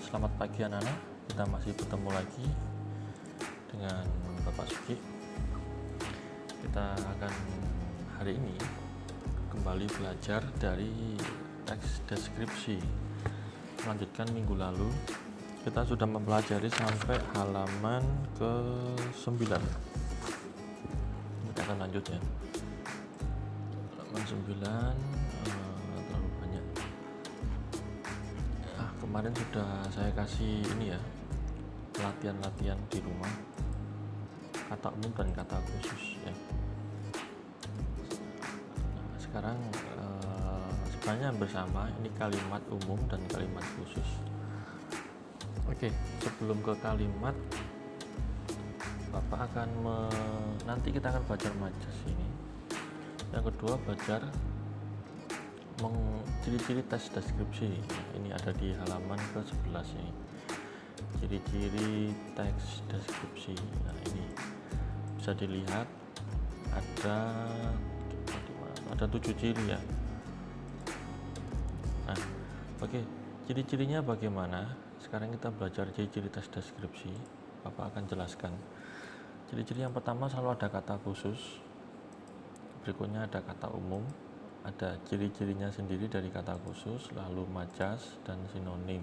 Selamat pagi anak-anak, kita masih bertemu lagi dengan Bapak Sugi. Kita akan hari ini kembali belajar dari teks deskripsi. Melanjutkan minggu lalu, kita sudah mempelajari sampai halaman ke-9. Kita akan lanjut ya. Halaman 9 terlalu banyak. Kemarin sudah saya kasih ini ya, latihan-latihan di rumah, kata umum dan kata khusus ya. Sekarang sebenarnya bersama ini kalimat umum dan kalimat khusus. Oke, sebelum ke kalimat, Bapak akan nanti kita akan belajar majas ini. Yang kedua belajar ciri-ciri tes deskripsi. Ini ada di halaman ke-11 ini. Ciri-ciri teks deskripsi. Nah, ini bisa dilihat ada 7 ciri ya. Nah, oke, ciri-cirinya bagaimana? Sekarang kita belajar ciri-ciri tes deskripsi. Bapak akan jelaskan. Ciri-ciri yang pertama selalu ada kata khusus. Berikutnya ada kata umum. Ada ciri-cirinya sendiri dari kata khusus, lalu majas dan sinonim.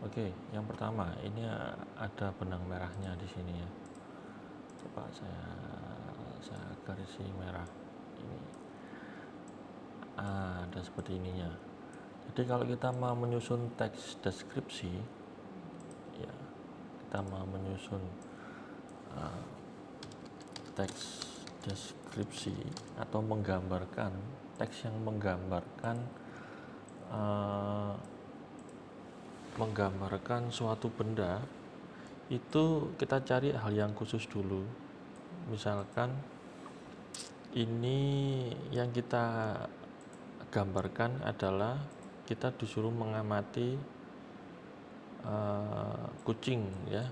Oke, yang pertama ini ada benang merahnya di sini ya. Coba saya garisi merah ini. Ada seperti ininya. Jadi kalau kita mau menyusun teks deskripsi, ya kita mau menyusun teks deskripsi atau menggambarkan teks yang menggambarkan suatu benda, itu kita cari hal yang khusus dulu. Misalkan ini yang kita gambarkan adalah kita disuruh mengamati kucing ya,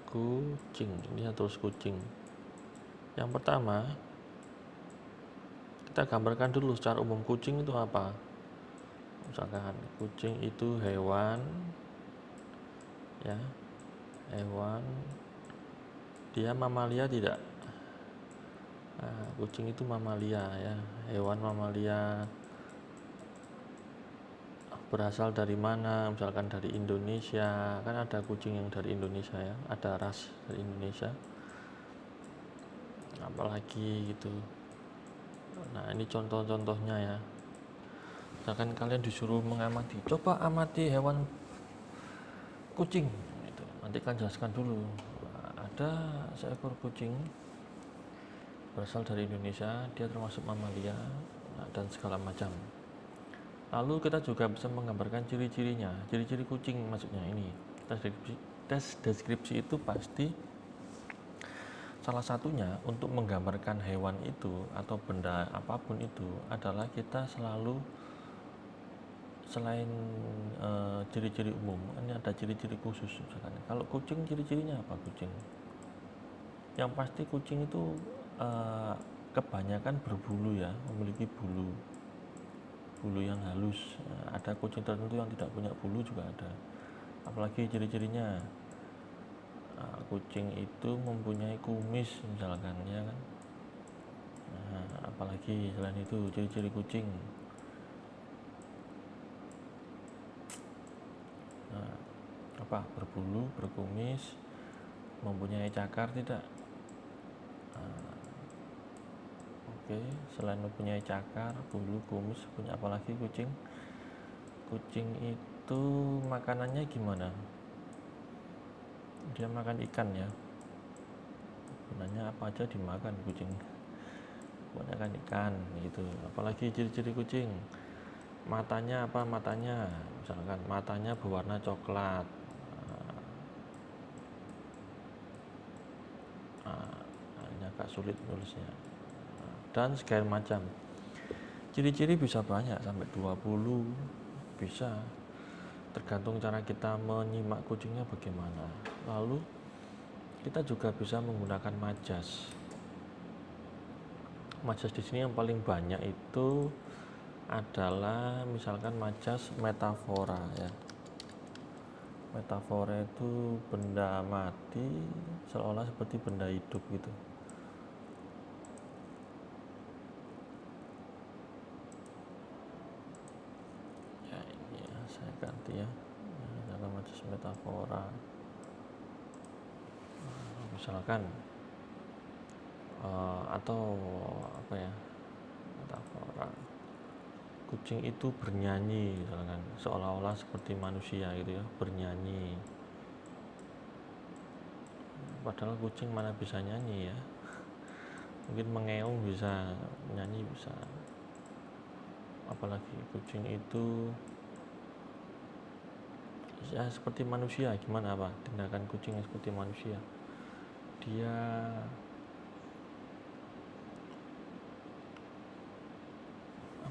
kucing, ini terus kucing. Yang pertama kita gambarkan dulu secara umum kucing itu apa. Misalkan kucing itu hewan ya, hewan, dia mamalia tidak? Kucing itu mamalia ya, hewan mamalia. Berasal dari mana? Misalkan dari Indonesia, kan ada kucing yang dari Indonesia ya, ada ras dari Indonesia. Apalagi gitu. Nah, ini contoh-contohnya ya. Misalkan kalian disuruh mengamati, coba amati hewan kucing gitu. Nanti kan jelaskan dulu. Ada seekor kucing berasal dari Indonesia, dia termasuk mamalia dan segala macam. Lalu kita juga bisa menggambarkan ciri-cirinya, ciri-ciri kucing maksudnya ini. Tes deskripsi itu pasti salah satunya untuk menggambarkan hewan itu atau benda apapun itu adalah kita selalu selain ciri-ciri umum, ini ada ciri-ciri khusus. Misalkan kalau kucing, ciri-cirinya apa kucing? Yang pasti kucing itu kebanyakan berbulu ya, memiliki bulu yang halus. Ada kucing tertentu yang tidak punya bulu juga ada. Apalagi ciri-cirinya, kucing itu mempunyai kumis misalkan ya kan. Apalagi selain itu ciri-ciri kucing, berbulu, berkumis, mempunyai cakar tidak? Oke, selain mempunyai cakar, bulu, kumis, punya apalagi kucing? Kucing itu makanannya gimana? Dia makan ikan ya. Sebenarnya apa aja dimakan kucing. Kebanyakan ikan gitu. Apalagi ciri-ciri kucing? Matanya apa? Matanya, misalkan matanya berwarna coklat. Ini agak sulit nulisnya. Dan segala macam. Ciri-ciri bisa banyak, sampai 20 bisa. Tergantung cara kita menyimak kucingnya bagaimana. Lalu kita juga bisa menggunakan majas. Majas di sini yang paling banyak itu adalah misalkan majas metafora ya. Metafora itu benda mati seolah seperti benda hidup gitu. Ya ini ya, saya ganti ya. Dalam majas metafora. Misalkan atau apa ya, metafora kucing itu bernyanyi misalkan, seolah-olah seperti manusia gitu ya, bernyanyi, padahal kucing mana bisa nyanyi ya, mungkin mengeong bisa, nyanyi bisa, apalagi kucing itu ya seperti manusia. Gimana apa tindakan kucing yang seperti manusia, dia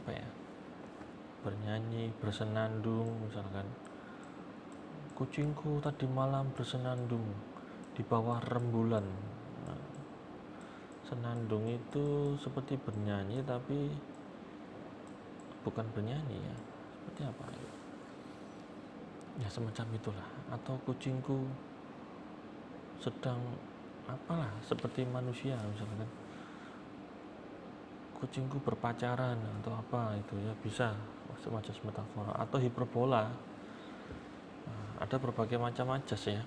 apa ya, bernyanyi, bersenandung misalkan, kucingku tadi malam bersenandung di bawah rembulan. Nah, senandung itu seperti bernyanyi tapi bukan bernyanyi ya, seperti apa ya, semacam itulah. Atau kucingku sedang apalah seperti manusia misalkan, kucingku berpacaran atau apa itu ya, bisa semacam metafora atau hiperbola. Nah, ada berbagai macam majas ya,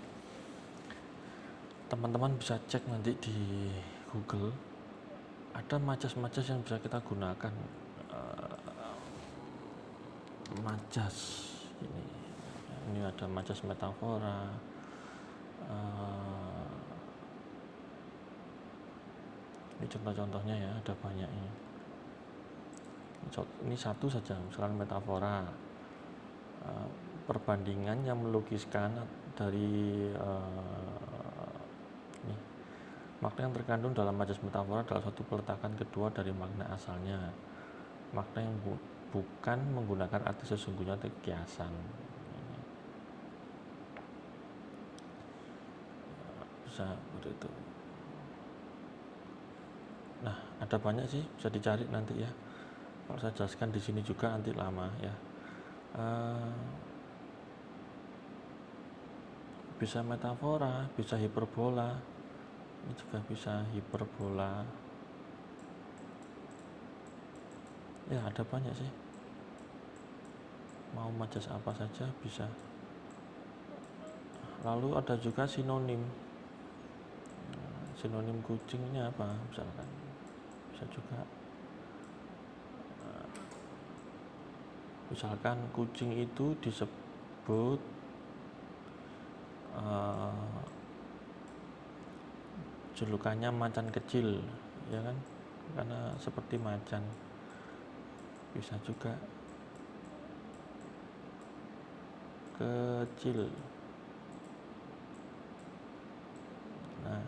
teman-teman bisa cek nanti di Google, ada majas-majas yang bisa kita gunakan. Majas ini ada majas metafora, ini contoh-contohnya ya, ada banyak ini. Ini satu saja, misalkan metafora, perbandingan yang melukiskan dari ini, makna yang terkandung dalam majas metafora adalah suatu peletakan kedua dari makna asalnya, makna yang bukan menggunakan arti sesungguhnya atau kiasan. Bisa begitu. Nah, ada banyak sih, bisa dicari nanti ya. Kalau saya jelaskan di sini juga nanti lama ya. Bisa metafora, bisa hiperbola. Ini juga bisa hiperbola. Ya, ada banyak sih. Mau majas apa saja bisa. Lalu ada juga sinonim. Sinonim kucingnya apa misalkan, bisa juga misalkan kucing itu disebut julukannya macan kecil ya kan, karena seperti macan. Bisa juga kecil. Nah,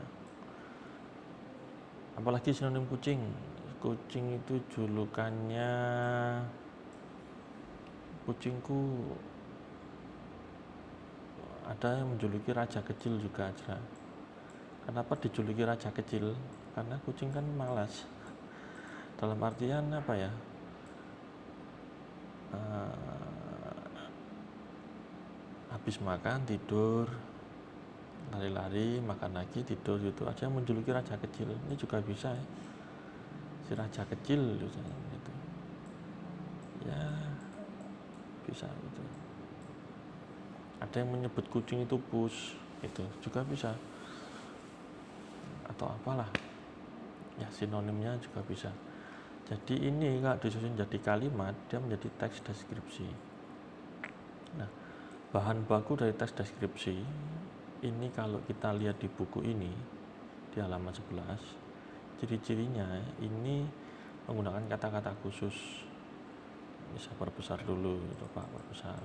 apalagi sinonim kucing. Kucing itu julukannya, kucingku ada yang menjuluki raja kecil juga ada. Kenapa dijuluki raja kecil? Karena kucing kan malas. Dalam artian apa ya? Habis makan tidur, lari-lari, makan lagi tidur, gitu aja menjuluki raja kecil. Ini juga bisa ya, si raja kecil gitu. Ya bisa gitu. Ada yang menyebut kucing itu pus, itu juga bisa. Atau apalah ya, sinonimnya juga bisa. Jadi ini kalau disusun jadi kalimat, dia menjadi teks deskripsi. Nah, bahan baku dari teks deskripsi ini kalau kita lihat di buku ini di halaman 11, ciri-cirinya ini menggunakan kata-kata khusus. Bisa perbesar dulu, coba perbesar.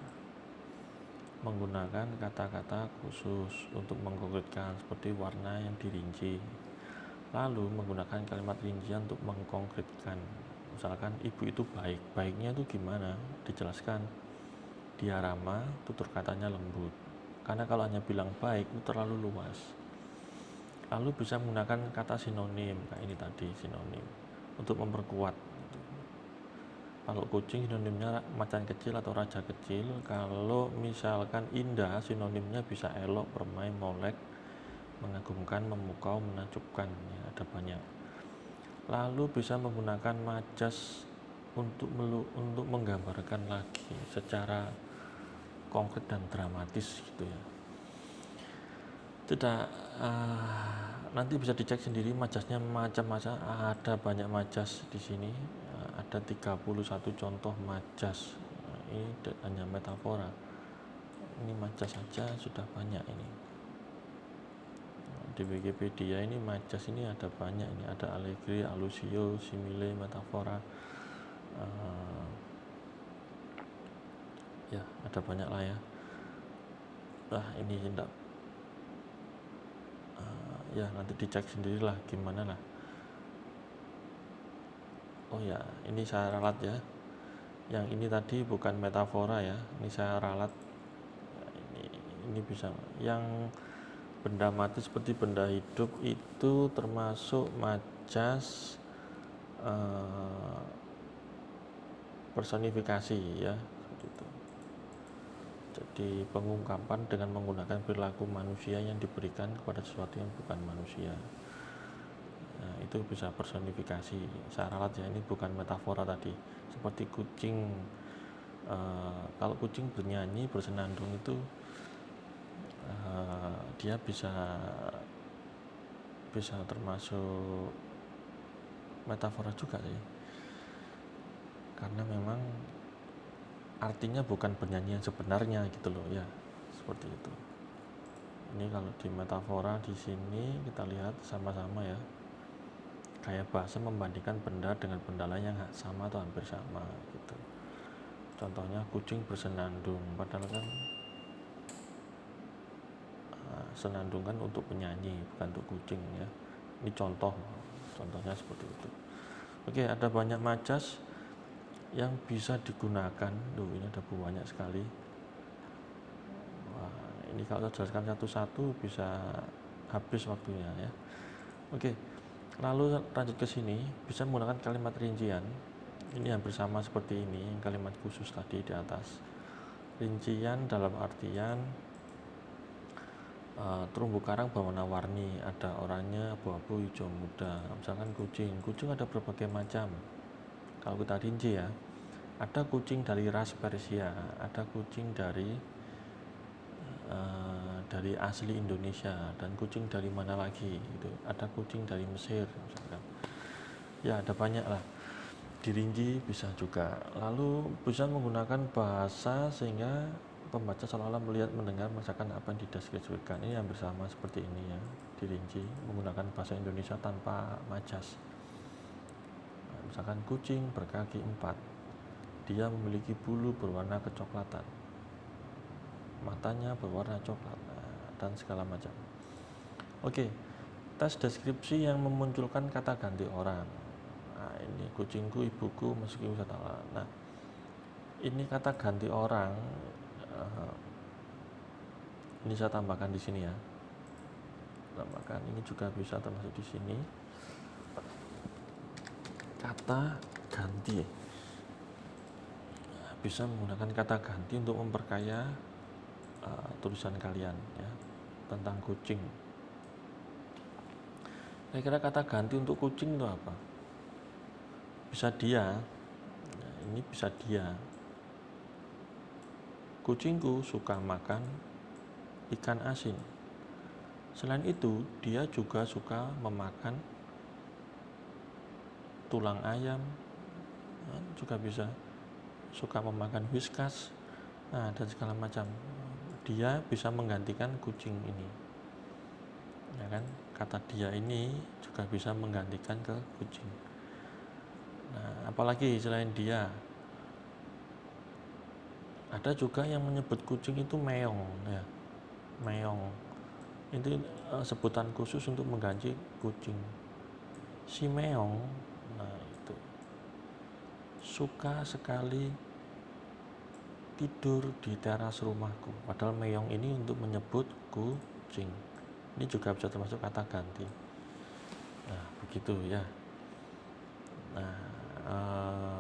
Menggunakan kata-kata khusus untuk mengkonkretkan, seperti warna yang dirinci. Lalu menggunakan kalimat rincian untuk mengkonkretkan. Misalkan ibu itu baik, baiknya itu gimana? Dijelaskan. Dia ramah, tutur katanya lembut. Karena kalau hanya bilang baik itu terlalu luas. Lalu bisa menggunakan kata sinonim, kayak ini tadi sinonim, untuk memperkuat. Kalau kucing sinonimnya macan kecil atau raja kecil. Kalau misalkan indah, sinonimnya bisa elok, permai, molek, mengagumkan, memukau, menakjubkan. Ya, ada banyak. Lalu bisa menggunakan majas untuk menggambarkan lagi secara konkret dan dramatis gitu ya. Tidak, nanti bisa dicek sendiri majasnya macam-macam. Ada banyak majas di sini. Ada 31 contoh majas. Ini hanya metafora. Ini majas saja sudah banyak ini. Di Wikipedia ini majas ini ada banyak, ini ada allegri, allusio, simile, metafora. Ya, ada banyak lah ya. Nah, ini tidak ya nanti dicek sendirilah gimana lah. Oh ya, ini saya ralat ya. Yang ini tadi bukan metafora ya, ini saya ralat. Ini bisa. Yang benda mati seperti benda hidup itu termasuk majas personifikasi ya, seperti itu. Jadi pengungkapan dengan menggunakan perilaku manusia yang diberikan kepada sesuatu yang bukan manusia. Nah, itu bisa personifikasi. Saya ralat ya, ini bukan metafora tadi. Seperti kucing, kalau kucing bernyanyi, bersenandung itu dia bisa termasuk metafora juga sih. Karena memang artinya bukan bernyanyi yang sebenarnya gitu loh ya, seperti itu. Ini kalau di metafora di sini kita lihat sama-sama ya, kayak bahasa membandingkan benda dengan benda lain yang sama atau hampir sama gitu. Contohnya kucing bersenandung, padahal kan senandung kan untuk penyanyi bukan untuk kucing ya. Ini contohnya seperti itu. Oke, ada banyak majas yang bisa digunakan. Ini ada banyak sekali. Wah, ini kalau saya jelaskan satu-satu bisa habis waktunya ya. Oke, lalu lanjut ke sini, bisa menggunakan kalimat rincian. Ini hampir sama seperti ini, kalimat khusus tadi di atas. Rincian dalam artian terumbu karang berwarna-warni, ada oranye, abu-abu, hijau muda. Misalkan kucing ada berbagai macam. Kalau kita rinci ya, ada kucing dari ras Persia, ada kucing dari asli Indonesia, dan kucing dari mana lagi gitu. Ada kucing dari Mesir misalkan. Ya, ada banyak lah. Dirinci bisa juga. Lalu bisa menggunakan bahasa sehingga pembaca seolah-olah melihat, mendengar, merasakan apa yang dideskripsikan. Ini hampir sama seperti ini ya. Dirinci menggunakan bahasa Indonesia tanpa majas. Misalkan kucing berkaki 4, dia memiliki bulu berwarna kecoklatan, matanya berwarna coklat, dan segala macam. Oke, tes deskripsi yang memunculkan kata ganti orang. Nah, ini kucingku ibuku meski wisatawan. Nah, ini kata ganti orang. Ini saya tambahkan di sini ya. Tambahkan ini juga bisa termasuk di sini. Kata ganti bisa menggunakan kata ganti untuk memperkaya tulisan kalian ya tentang kucing. Kira-kira kata ganti untuk kucing itu apa? Bisa dia. Nah, ini bisa dia. Kucingku suka makan ikan asin. Selain itu, dia juga suka memakan tulang ayam, juga bisa suka memakan whiskas, dan segala macam. Dia bisa menggantikan kucing ini, ya kan? Kata dia ini juga bisa menggantikan ke kucing. Nah, apalagi selain dia, ada juga yang menyebut kucing itu meong, ya, meong. Itu sebutan khusus untuk mengganti kucing. Si meong, nah itu suka sekali tidur di teras rumahku. Padahal meong ini untuk menyebut kucing. Ini juga bisa termasuk kata ganti. Nah, begitu ya. Nah,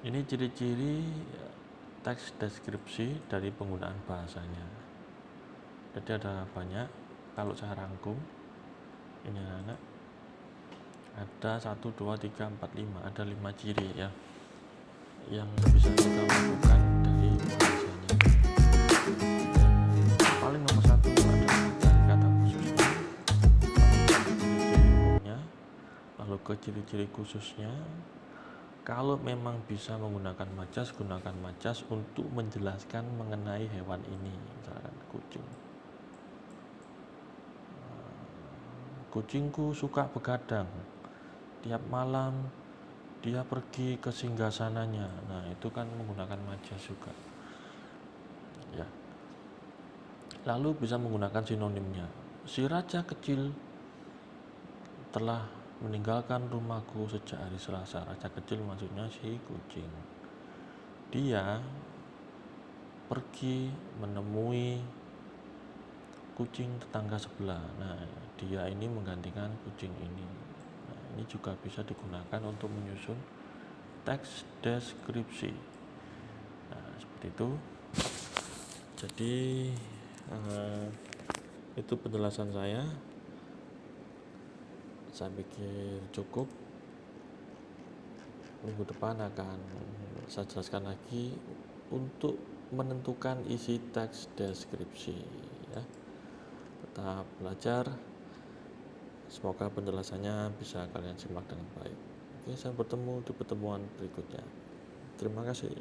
Ini ciri-ciri teks deskripsi dari penggunaan bahasanya. Jadi ada banyak, kalau saya rangkum ini anak ada 1, 2, 3, 4, 5, ada 5 ciri ya yang bisa kita lakukan dari bahasanya. Paling nomor 1 adalah kata khususnya, ciri-ciri umumnya, lalu ke ciri-ciri khususnya. Kalau memang bisa menggunakan majas, gunakan majas untuk menjelaskan mengenai hewan ini, misalkan kucing. Kucingku suka begadang, tiap malam dia pergi ke singgasananya. Nah, itu kan menggunakan majas juga. Ya. Lalu bisa menggunakan sinonimnya. Si raja kecil telah meninggalkan rumahku sejak hari Selasa. Raja kecil maksudnya si kucing. Dia pergi menemui kucing tetangga sebelah. Nah, dia ini menggantikan kucing ini. Nah, ini juga bisa digunakan untuk menyusun teks deskripsi. Nah, seperti itu. Jadi itu penjelasan saya. Saya pikir cukup. Minggu depan akan saya jelaskan lagi untuk menentukan isi teks deskripsi ya. Tetap belajar. Semoga penjelasannya bisa kalian simak dengan baik. Oke, sampai bertemu di pertemuan berikutnya. Terima kasih.